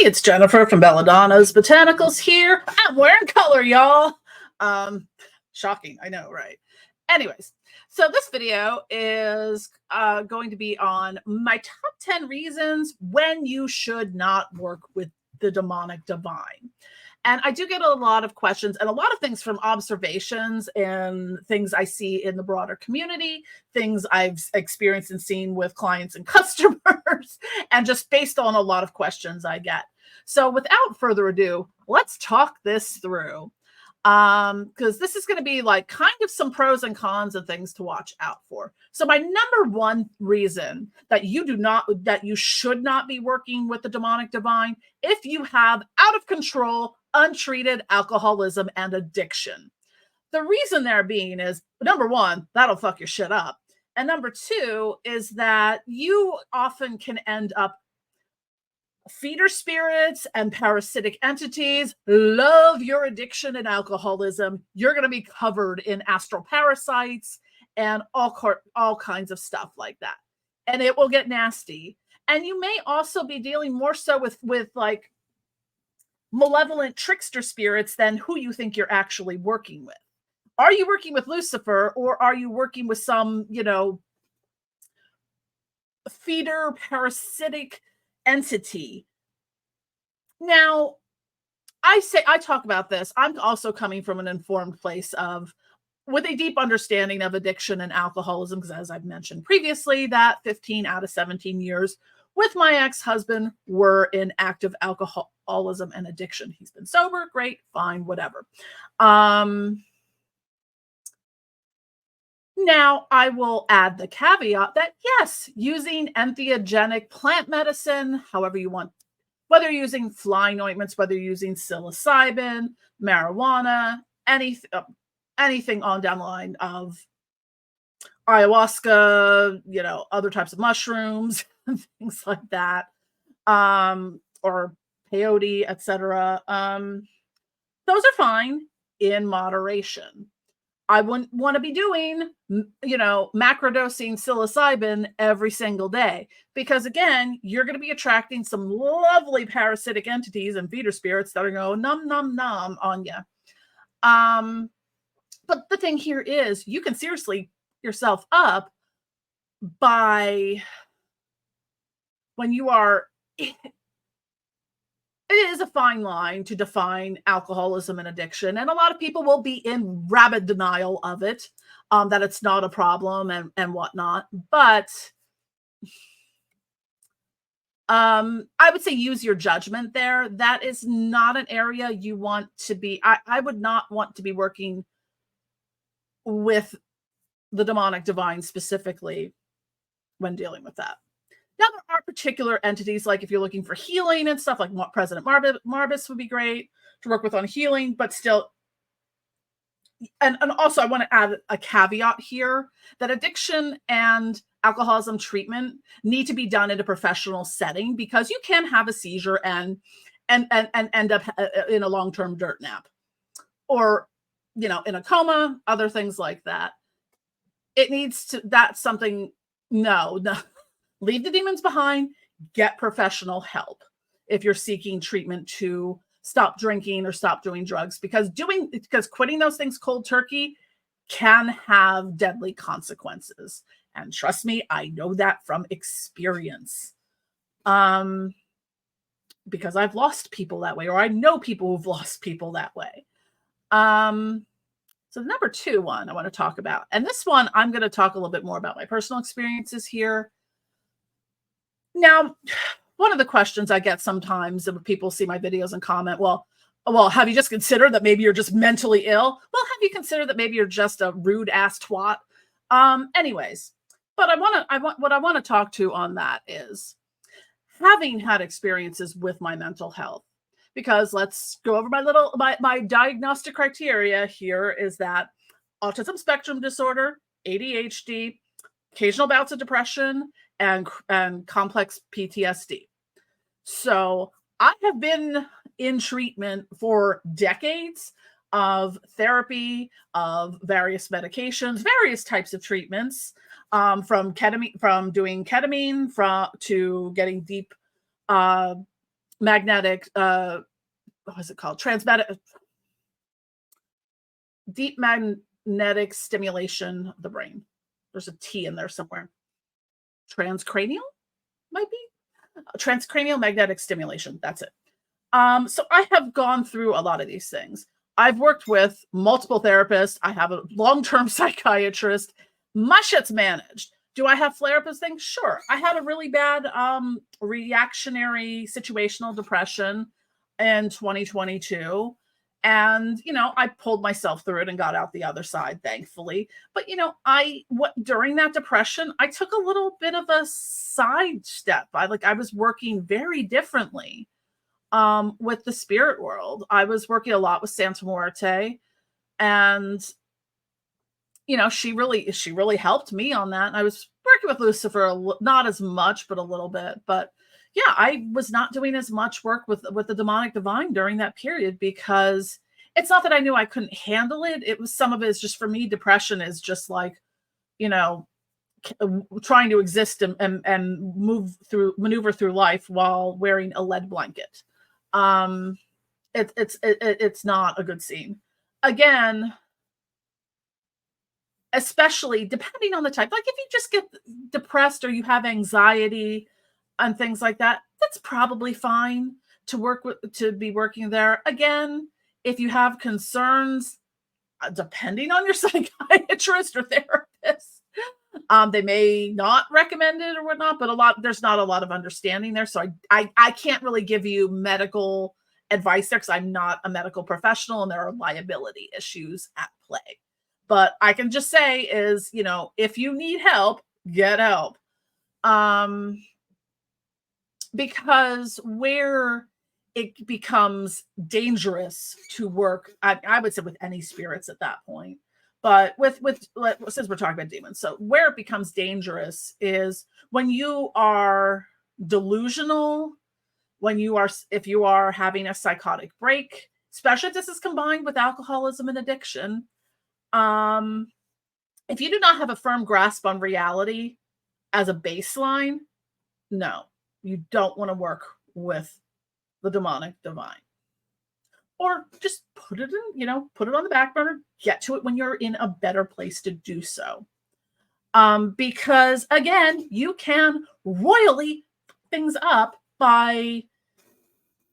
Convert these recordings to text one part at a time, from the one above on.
it's Jennifer from Belladonna's Botanicals here. I'm wearing color, y'all. Shocking, I know, right? Anyways, so this video is going to be on my top 10 reasons when you should not work with the demonic divine. And I do get a lot of questions and a lot of things from observations and things I see in the broader community, things I've experienced and seen with clients and customers, and just based on a lot of questions I get. So without further ado, let's talk this through. Because this is going to be like kind of some pros and cons and things to watch out for. So my number one reason that you should not be working with the demonic divine, if you have out of control, untreated alcoholism and addiction. The reason there being is, number one, that'll fuck your shit up. And number two is that you often can end up feeder spirits and parasitic entities love your addiction and alcoholism. You're going to be covered in astral parasites and all kinds of stuff like that. And it will get nasty. And you may also be dealing more so with like malevolent trickster spirits than who you think you're actually working with. Are you working with Lucifer, or are you working with some, feeder parasitic entity? Now, I talk about this. I'm also coming from an informed place with a deep understanding of addiction and alcoholism, because as I've mentioned previously, that 15 out of 17 years with my ex-husband were in active alcoholism and addiction. He's been sober, great, fine, whatever. Now, I will add the caveat that yes, using entheogenic plant medicine, however you want, whether you're using flying ointments, whether you're using psilocybin, marijuana, anything on down the line of ayahuasca, other types of mushrooms, things like that, or peyote, etc. Those are fine in moderation. I wouldn't want to be doing, macrodosing psilocybin every single day, because again, you're going to be attracting some lovely parasitic entities and feeder spirits that are going num num num on you. But the thing here is, you can seriously yourself up by when you are. It is a fine line to define alcoholism and addiction, and a lot of people will be in rabid denial of it, that it's not a problem and whatnot. But I would say use your judgment there. That is not an area you want to be. I would not want to be working with the demonic divine specifically when dealing with that. Now, there are particular entities, like if you're looking for healing and stuff, like President Marbus would be great to work with on healing, but still. And also, I want to add a caveat here that addiction and alcoholism treatment need to be done in a professional setting, because you can have a seizure and end up in a long-term dirt nap, or, in a coma, other things like that. That's something, no. Leave the demons behind, get professional help if you're seeking treatment to stop drinking or stop doing drugs, because quitting those things cold turkey can have deadly consequences. And trust me, I know that from experience. Because I've lost people that way, or I know people who've lost people that way. So the number two one I want to talk about, and this one I'm going to talk a little bit more about my personal experiences here. Now, one of the questions I get sometimes when people see my videos and comment, well, have you just considered that maybe you're just mentally ill? Well, have you considered that maybe you're just a rude ass twat? Anyways, but what I want to talk to on that is having had experiences with my mental health, because let's go over my diagnostic criteria here is that autism spectrum disorder, ADHD, occasional bouts of depression, and complex PTSD. So I have been in treatment for decades of therapy, of various medications, various types of treatments, from doing ketamine, to getting deep magnetic, what is it called? Deep magnetic stimulation of the brain. There's a T in there somewhere. Transcranial, might be? Transcranial magnetic stimulation. That's it. So I have gone through a lot of these things. I've worked with multiple therapists. I have a long-term psychiatrist. My shit's managed. Do I have flare-up things? Sure. I had a really bad reactionary situational depression in 2022. And, I pulled myself through it and got out the other side, thankfully. But, during that depression, I took a little bit of a sidestep. I was working very differently with the spirit world. I was working a lot with Santa Muerte, and she really helped me on that. And I was working with Lucifer, not as much, but a little bit. But yeah, I was not doing as much work with the demonic divine during that period, because it's not that I knew I couldn't handle it. It was, some of it is just, for me, depression is just like, trying to exist and maneuver through life while wearing a lead blanket. It's not a good scene. Again, especially depending on the type. Like, if you just get depressed or you have anxiety and things like that, that's probably fine to be working there. Again, if you have concerns, depending on your psychiatrist or therapist, they may not recommend it or whatnot, but there's not a lot of understanding there. So I can't really give you medical advice there, because I'm not a medical professional and there are liability issues at play. But I can just say is, if you need help, get help. Because where it becomes dangerous to work, I would say with any spirits at that point, but since we're talking about demons, so where it becomes dangerous is when you are delusional, if you are having a psychotic break, especially if this is combined with alcoholism and addiction. If you do not have a firm grasp on reality as a baseline, no, you don't want to work with the demonic divine. Or just put it on the back burner, get to it when you're in a better place to do so. Because again, you can royally fuck things up by,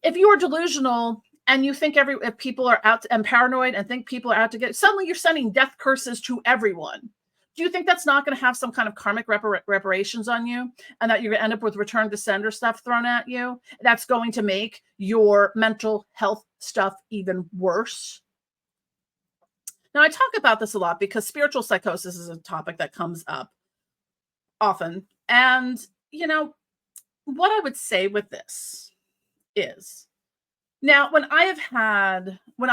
if you are delusional and you think if people are out and paranoid and think people are out to get, suddenly you're sending death curses to everyone. Do you think that's not going to have some kind of karmic reparations on you, and that you're going to end up with return to sender stuff thrown at you? That's going to make your mental health stuff even worse. Now, I talk about this a lot because spiritual psychosis is a topic that comes up often. And, what I would say with this is, now, when I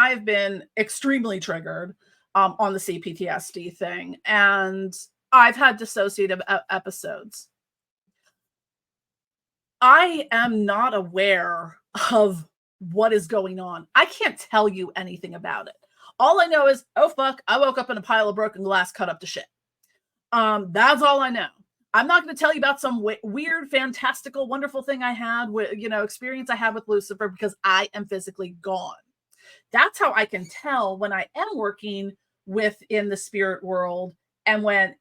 have been extremely triggered on the CPTSD thing, and I've had dissociative episodes, I am not aware of what is going on. I can't tell you anything about it. All I know is, oh fuck, I woke up in a pile of broken glass cut up to shit. That's all I know. I'm not going to tell you about some weird, fantastical, wonderful thing I had with, experience I had with Lucifer, because I am physically gone. That's how I can tell when I am working within the spirit world and when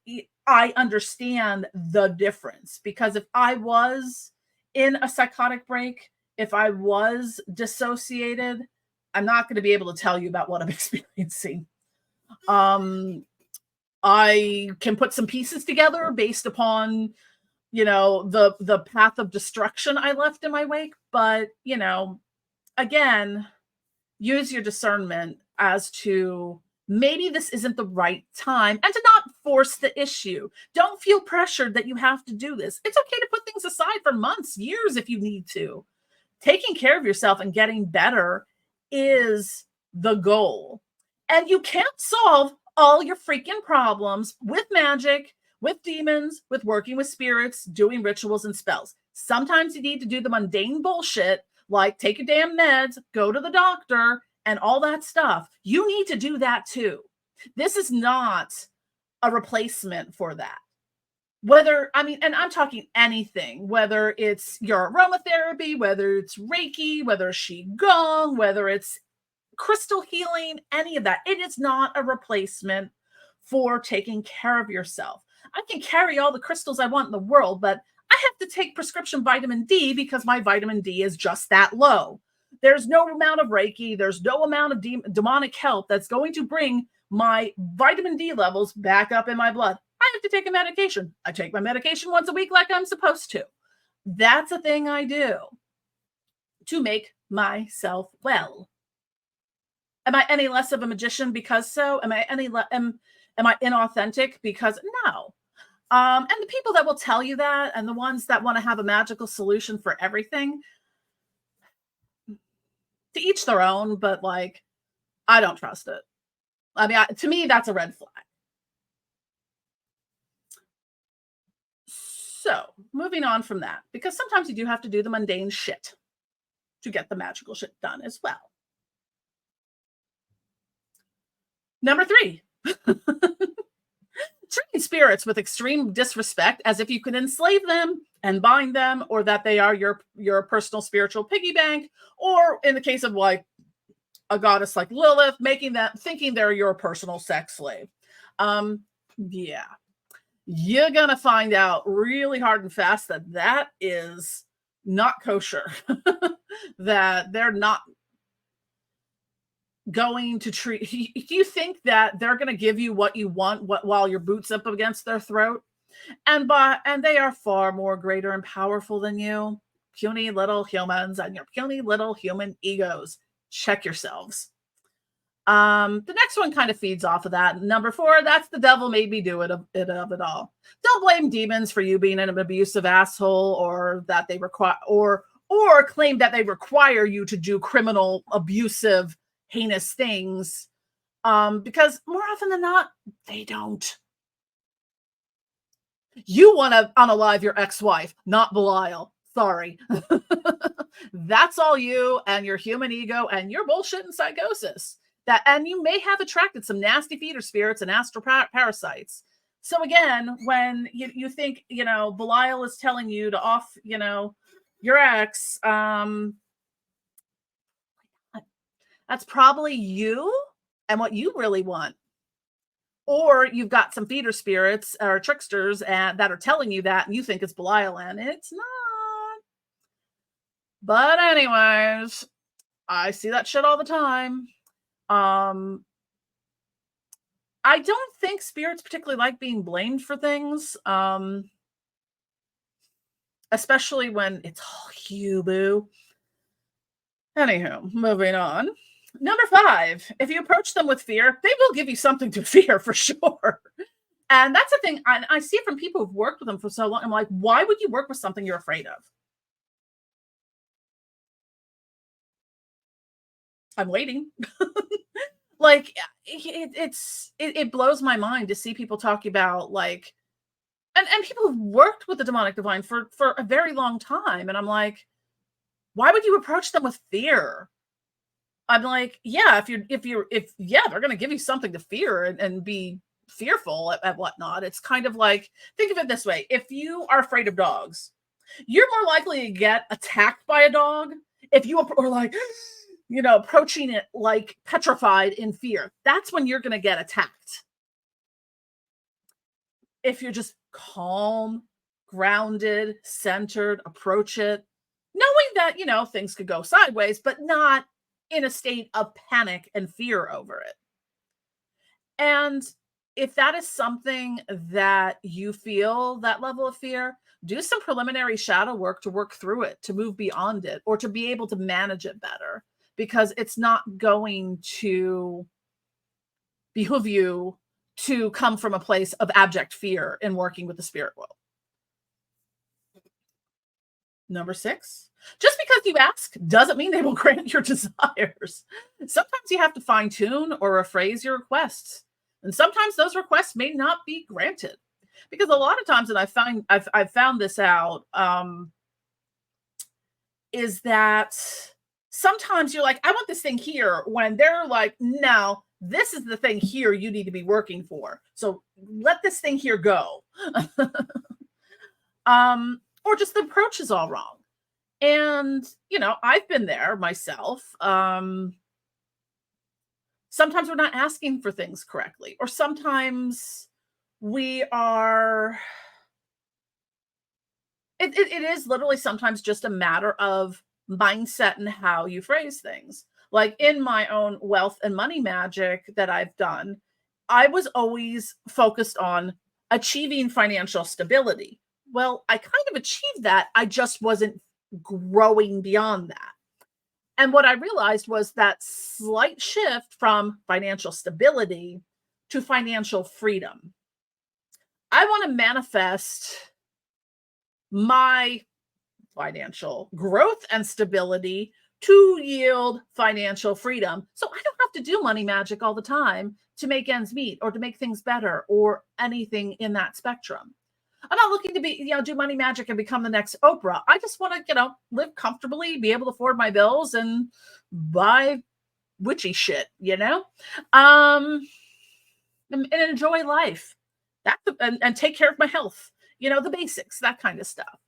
I understand the difference. Because if I was in a psychotic break, if I was dissociated, I'm not going to be able to tell you about what I'm experiencing. I can put some pieces together based upon, the path of destruction I left in my wake. But, again, use your discernment as to, maybe this isn't the right time, and to not force the issue. Don't feel pressured that you have to do this. It's okay to put things aside for months, years if you need to. Taking care of yourself and getting better is the goal. And you can't solve all your freaking problems with magic, with demons, with working with spirits, doing rituals and spells. Sometimes you need to do the mundane bullshit, like take your damn meds, go to the doctor, and all that stuff. You need to do that too. This is not a replacement for that. Whether, I mean, and I'm talking anything, whether it's your aromatherapy, whether it's Reiki, whether it's Qigong, whether it's crystal healing, any of that, it is not a replacement for taking care of yourself. I can carry all the crystals I want in the world, but I have to take prescription vitamin D because my vitamin D is just that low. There's no amount of Reiki, there's no amount of demonic help that's going to bring my vitamin D levels back up in my blood. I have to take a medication. I take my medication once a week like I'm supposed to. That's a thing I do to make myself well. Am I any less of a magician because so? Am I am I inauthentic because no? And the people that will tell you that, and the ones that want to have a magical solution for everything, to each their own. But like, I don't trust it. I mean, to me, that's a red flag. So, moving on from that, because sometimes you do have to do the mundane shit to get the magical shit done as well. Number 3, treating spirits with extreme disrespect as if you could enslave them and bind them, or that they are your personal spiritual piggy bank, or in the case of like a goddess like Lilith, making them thinking they're your personal sex slave. Yeah, you're gonna find out really hard and fast that that is not kosher. That they're not going to treat you think that they're going to give you what you want while your boots up against their throat, and they are far more greater and powerful than you, puny little humans and your puny little human egos. Check yourselves. The next one kind of feeds off of that. Number 4, that's the devil made me do it of it all. Don't blame demons for you being an abusive asshole, or that they require or claim that they require you to do criminal, abusive, heinous things, because more often than not, they don't. You want to unalive your ex-wife, not Belial. Sorry. That's all you and your human ego and your bullshit and psychosis. And you may have attracted some nasty feeder spirits and astral parasites. So again, when you think, Belial is telling you to off, your ex, that's probably you and what you really want. Or you've got some feeder spirits or tricksters that are telling you that, and you think it's Belial, and it's not. But anyways, I see that shit all the time. I don't think spirits particularly like being blamed for things, especially when it's all you, boo. Anywho, moving on. Number 5, if you approach them with fear, they will give you something to fear for sure. And that's the thing. I see it from people who've worked with them for so long. I'm like, why would you work with something you're afraid of? I'm waiting. Like, it blows my mind to see people talk about like, and people who've worked with the demonic divine for a very long time. And I'm like, why would you approach them with fear? I'm like, yeah, if they're going to give you something to fear and be fearful at whatnot. It's kind of like, think of it this way. If you are afraid of dogs, you're more likely to get attacked by a dog if you are like, approaching it like petrified in fear. That's when you're going to get attacked. If you're just calm, grounded, centered, approach it, knowing that, things could go sideways, but not in a state of panic and fear over it. And if that is something that you feel that level of fear, do some preliminary shadow work to work through it, to move beyond it, or to be able to manage it better, because it's not going to behoove you to come from a place of abject fear in working with the spirit world. Number 6, just because you ask doesn't mean they will grant your desires. Sometimes you have to fine tune or rephrase your requests. And sometimes those requests may not be granted, because a lot of times, and I've found this out, is that sometimes you're like, I want this thing here, when they're like, no, this is the thing here you need to be working for. So let this thing here go. Or just the approach is all wrong. And, I've been there myself. Sometimes we're not asking for things correctly, or sometimes we are, it is literally sometimes just a matter of mindset and how you phrase things. Like in my own wealth and money magic that I've done, I was always focused on achieving financial stability. Well, I kind of achieved that. I just wasn't growing beyond that. And what I realized was that slight shift from financial stability to financial freedom. I want to manifest my financial growth and stability to yield financial freedom. So I don't have to do money magic all the time to make ends meet or to make things better or anything in that spectrum. I'm not looking to be, do money magic and become the next Oprah. I just want to, live comfortably, be able to afford my bills and buy witchy shit, and enjoy life. And take care of my health, the basics, that kind of stuff.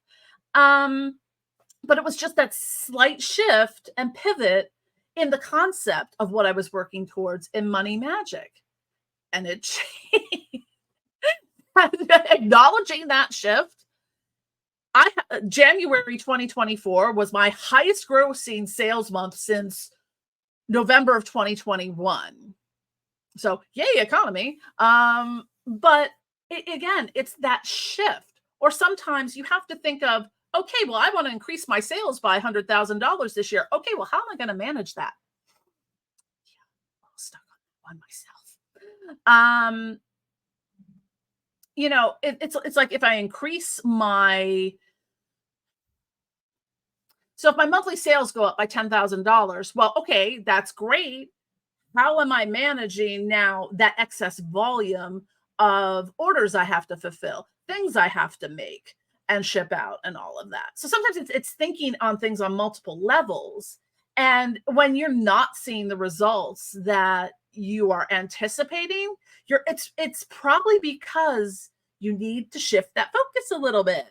But it was just that slight shift and pivot in the concept of what I was working towards in money magic. And it changed. Acknowledging that shift, January 2024 was my highest grossing sales month since November of 2021. So yay, economy. But again, it's that shift. Or sometimes you have to think of, okay, well, I want to increase my sales by $100,000 this year. Okay, well, how am I going to manage that? Yeah, I'm stuck on myself. It's like if I increase so if my monthly sales go up by $10,000, well, okay, that's great. How am I managing now that excess volume of orders I have to fulfill, things I have to make and ship out and all of that? So sometimes it's thinking on things on multiple levels. And when you're not seeing the results that you are anticipating, it's probably because you need to shift that focus a little bit,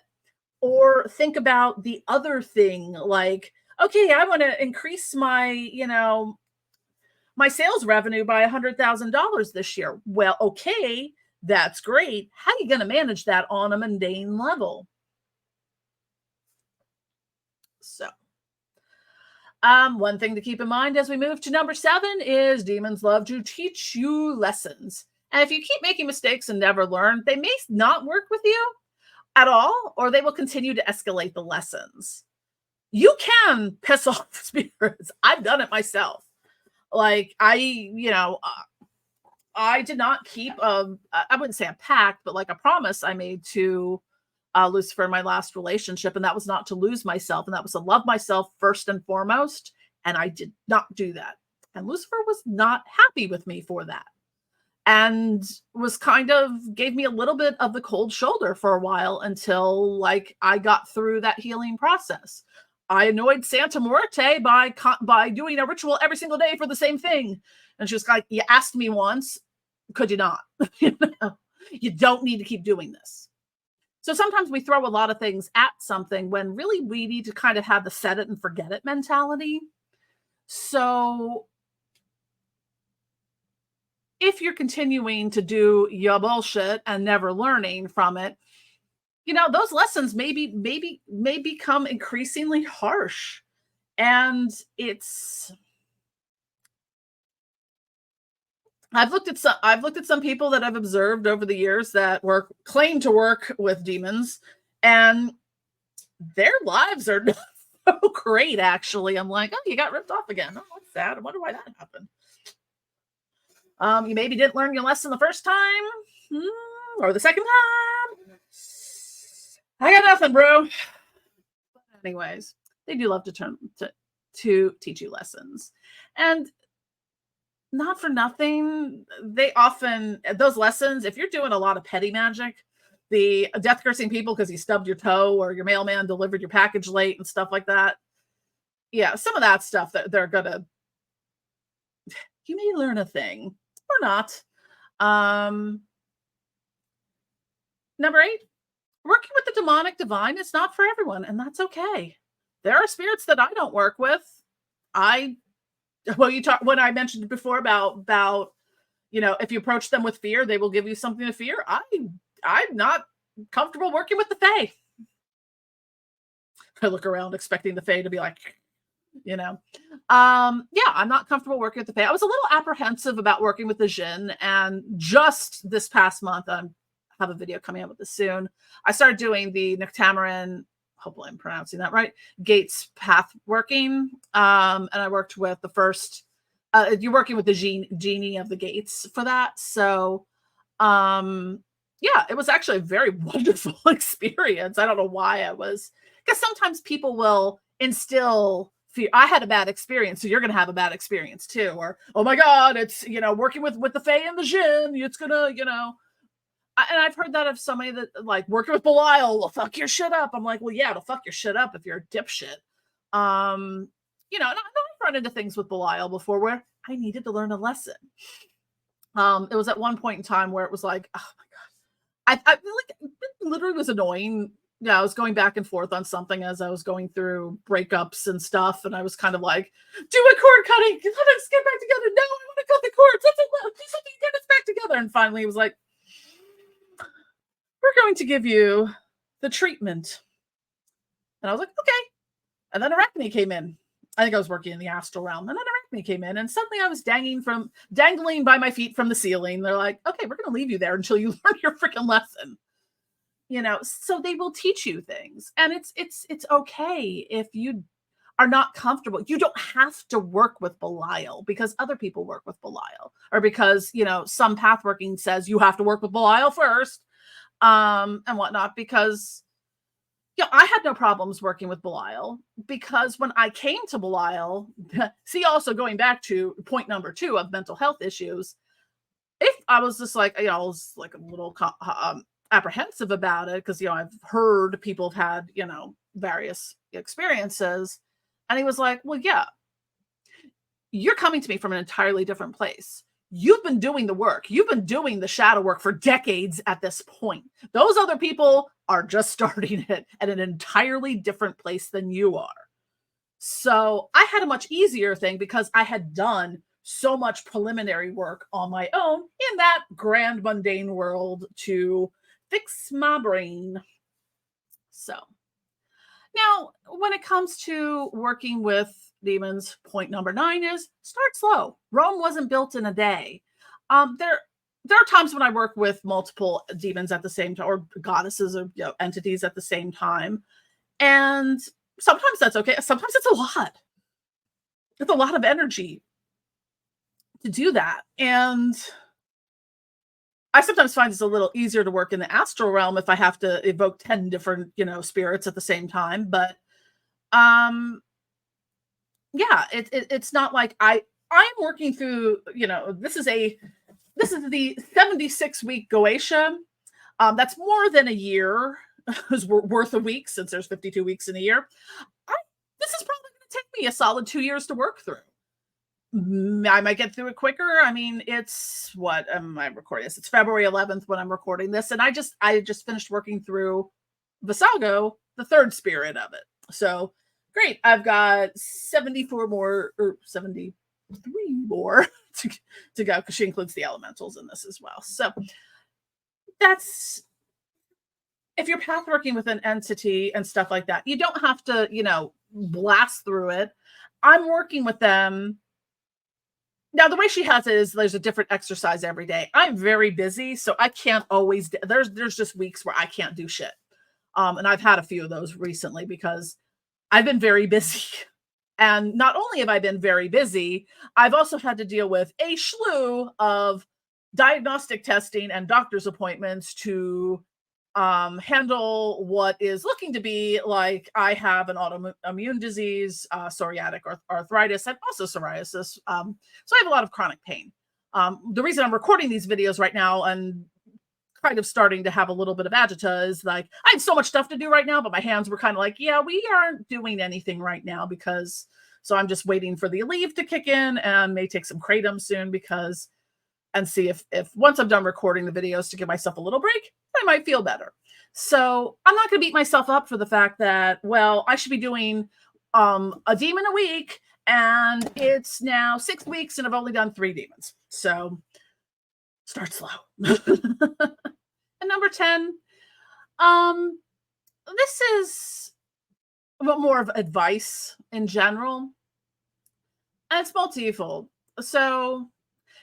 or think about the other thing. Like, okay, I want to increase my sales revenue by $100,000 this year. Well, okay, that's great. How are you going to manage that on a mundane level? So, one thing to keep in mind as we move to number 7 is demons love to teach you lessons. And if you keep making mistakes and never learn, they may not work with you at all, or they will continue to escalate the lessons. You can piss off spirits. I've done it myself. Like I did not keep I wouldn't say a pact, but like a promise I made to Lucifer in my last relationship, and that was not to lose myself, and that was to love myself first and foremost. And I did not do that. And Lucifer was not happy with me for that, and was kind of gave me a little bit of the cold shoulder for a while until like I got through that healing process. I annoyed Santa Muerte by doing a ritual every single day for the same thing. And she was like, you asked me once, could you not? You don't need to keep doing this. So sometimes we throw a lot of things at something when really we need to kind of have the set it and forget it mentality. So if you're continuing to do your bullshit and never learning from it, those lessons may become increasingly harsh. And I've looked at some people that I've observed over the years that claim to work with demons, and their lives are not so great, actually. I'm like, oh, you got ripped off again. Oh, what's that? I wonder why that happened. You maybe didn't learn your lesson the first time, or the second time. I got nothing, bro. But anyways, they do love to teach you lessons. And not for nothing, those lessons, if you're doing a lot of petty magic, the death cursing people because you stubbed your toe or your mailman delivered your package late and stuff like that. Yeah, some of that stuff that they're gonna, you may learn a thing. or not. Um, Number 8, working with the demonic divine is not for everyone, and that's okay. There are spirits that I don't work with. I well, you talk when I mentioned before about if you approach them with fear, they will give you something to fear. I'm not comfortable working with the Fae. I look around expecting the Fae to be like, you know. Yeah, I'm not comfortable working with the Fae. I was a little apprehensive about working with the Jinn, and just this past month, have a video coming out with this soon. I started doing the Nectamaran, hopefully I'm pronouncing that right, Gates path working. And I worked with the first, you're working with the genie of the gates for that. So yeah, it was actually a very wonderful experience. I don't know why because sometimes people will instill fear. I had a bad experience, so you're going to have a bad experience too. Or, oh my God, it's, working with the Fae and the Jinn, it's going to, and I've heard that of somebody that like working with Belial will fuck your shit up. I'm like, well, yeah, it'll fuck your shit up if you're a dipshit. And I've run into things with Belial before where I needed to learn a lesson. It was at one point in time where it was like, oh my God, I feel like it literally was annoying. Yeah, I was going back and forth on something as I was going through breakups and stuff, and I was kind of like, do a cord cutting, let us get back together. No, I want to cut the cords. Let's do something to get us back together. And finally, it was like, we're going to give you the treatment. And I was like, okay. And then Arachne came in. I think I was working in the astral realm. And then Arachne came in, and suddenly I was dangling by my feet from the ceiling. They're like, okay, we're going to leave you there until you learn your freaking lesson. So they will teach you things. And it's okay if you are not comfortable. You don't have to work with Belial because other people work with Belial, or because, some path working says you have to work with Belial first. And whatnot, because I had no problems working with Belial, because when I came to Belial, see, also going back to point number 2 of mental health issues, if I was just like, I was like a little apprehensive about it, because I've heard people have had various experiences, and he was like, well, yeah, you're coming to me from an entirely different place. You've been doing the work. You've been doing the shadow work for decades at this point. Those other people are just starting it at an entirely different place than you are. So I had a much easier thing because I had done so much preliminary work on my own in that grand mundane world to fix my brain. So now, when it comes to working with demons, point number 9 is start slow. Rome wasn't built in a day. There are times when I work with multiple demons at the same time, or goddesses, or entities at the same time, and sometimes that's okay. Sometimes it's a lot. It's a lot of energy to do that, and I sometimes find it's a little easier to work in the astral realm if I have to evoke 10 different, spirits at the same time. But yeah, it's not like I'm working through, this is the 76-week Goetia. That's more than a year worth of weeks, since there's 52 weeks in a year. This is probably going to take me a solid 2 years to work through. I might get through it quicker. I mean, it's what am I recording this? It's February 11th when I'm recording this, and I just finished working through Visago, the third spirit of it. So great. I've got 74 more, or 73 more to go, because she includes the elementals in this as well. So that's, if you're path working with an entity and stuff like that, you don't have to, blast through it. I'm working with them. Now, the way she has it is there's a different exercise every day. I'm very busy, so I can't always, there's just weeks where I can't do shit. And I've had a few of those recently because I've been very busy. And not only have I been very busy, I've also had to deal with a slew of diagnostic testing and doctor's appointments to handle what is looking to be like I have an autoimmune disease, psoriatic arthritis, and also psoriasis. So I have a lot of chronic pain. The reason I'm recording these videos right now and kind of starting to have a little bit of agita is like, I have so much stuff to do right now, but my hands were kind of like, yeah, we aren't doing anything right now, because so I'm just waiting for the Aleve to kick in, and may take some kratom soon, because and see if once I'm done recording the videos to give myself a little break, I might feel better. So I'm not going to beat myself up for the fact that, well, I should be doing a demon a week, and it's now 6 weeks and I've only done 3 demons. So start slow. And number 10, this is more of advice in general, and it's multifold. So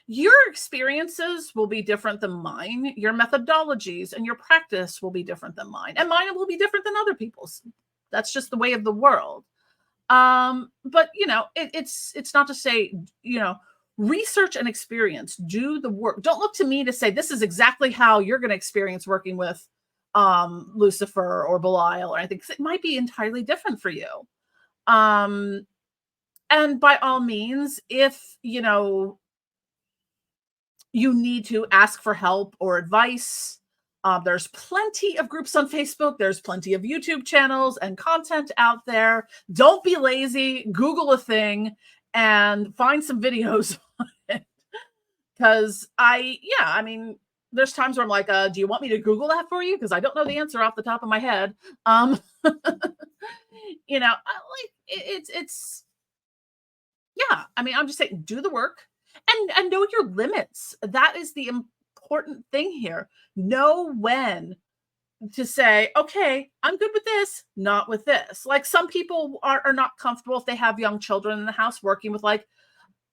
your experiences will be different than mine. Your methodologies and your practice will be different than mine, and mine will be different than other people's. That's just the way of the world. But it's not to say, research and experience, do the work. Don't look to me to say this is exactly how you're going to experience working with Lucifer or Belial or anything, 'cause it might be entirely different for you. And by all means, if you need to ask for help or advice, there's plenty of groups on Facebook. There's plenty of YouTube channels and content out there. Don't be lazy. Google a thing and find some videos on it. Because there's times where I'm like, do you want me to Google that for you? Because I don't know the answer off the top of my head. I'm just saying, do the work and know your limits. That is the important thing here. Know when to say, okay, I'm good with this, not with this. Like, some people are not comfortable if they have young children in the house working with, like,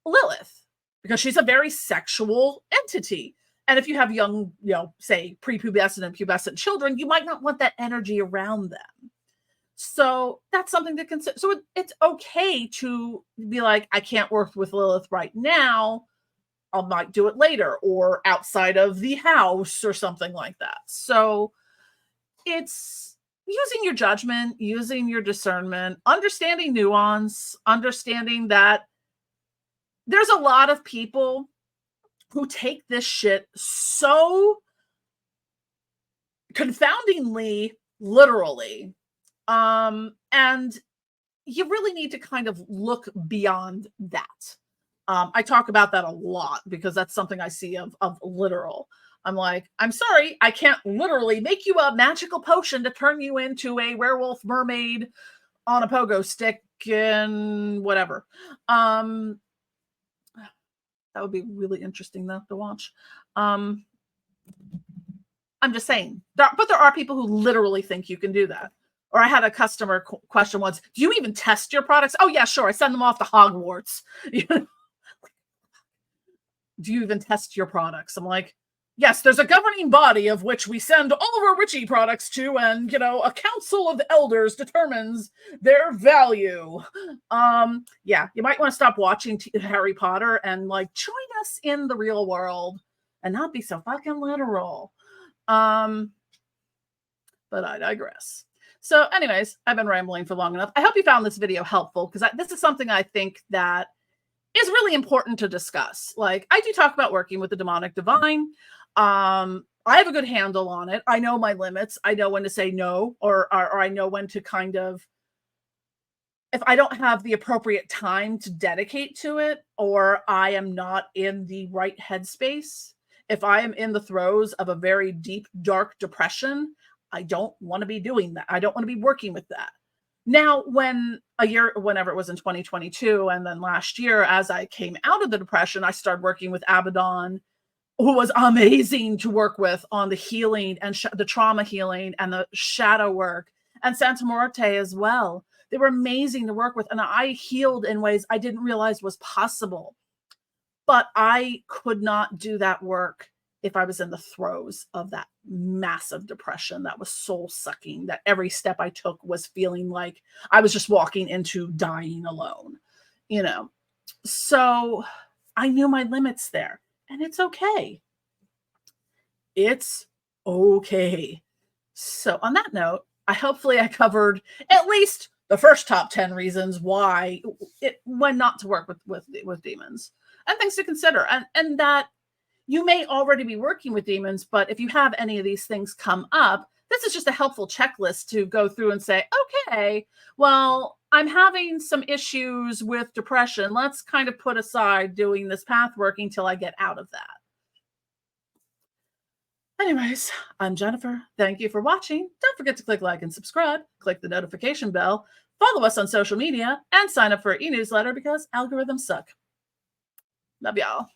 Lilith, because she's a very sexual entity. And if you have young, say prepubescent and pubescent children, you might not want that energy around them. So that's something to consider. So it's okay to be like, I can't work with Lilith right now. I might do it later or outside of the house or something like that. So it's using your judgment, using your discernment, understanding nuance, understanding that there's a lot of people who take this shit so confoundingly literally. And you really need to kind of look beyond that. I talk about that a lot because that's something I see of literal. I'm like, I'm sorry, I can't literally make you a magical potion to turn you into a werewolf mermaid on a pogo stick and whatever. That would be really interesting though to watch. I'm just saying, but there are people who literally think you can do that. Or I had a customer question once, do you even test your products? Oh yeah, sure. I send them off to Hogwarts. Do you even test your products? I'm like, yes, there's a governing body of which we send all of our witchy products to, and a council of elders determines their value. Yeah, you might want to stop watching Harry Potter and join us in the real world and not be so fucking literal. But I digress. So anyways, I've been rambling for long enough. I hope you found this video helpful, because this is something I think that is really important to discuss. Like, I do talk about working with the demonic divine. I have a good handle on it. I know my limits. I know when to say no, or I know when to kind of, if I don't have the appropriate time to dedicate to it, or I am not in the right headspace, if I am in the throes of a very deep, dark depression, I don't want to be doing that. I don't want to be working with that. Now, whenever it was in 2022, and then last year, as I came out of the depression, I started working with Abaddon, who was amazing to work with on the healing and the trauma healing and the shadow work, and Santa Muerte as well. They were amazing to work with, and I healed in ways I didn't realize was possible. But I could not do that work if I was in the throes of that massive depression that was soul sucking, that every step I took was feeling like I was just walking into dying alone, So I knew my limits there, and it's okay. It's okay. So on that note, hopefully I covered at least the first top 10 reasons when not to work with demons, and things to consider, and that you may already be working with demons, but if you have any of these things come up, this is just a helpful checklist to go through and say, okay, well, I'm having some issues with depression. Let's kind of put aside doing this path work until I get out of that. Anyways, I'm Jennifer. Thank you for watching. Don't forget to click like and subscribe, click the notification bell, follow us on social media, and sign up for our e-newsletter because algorithms suck. Love y'all.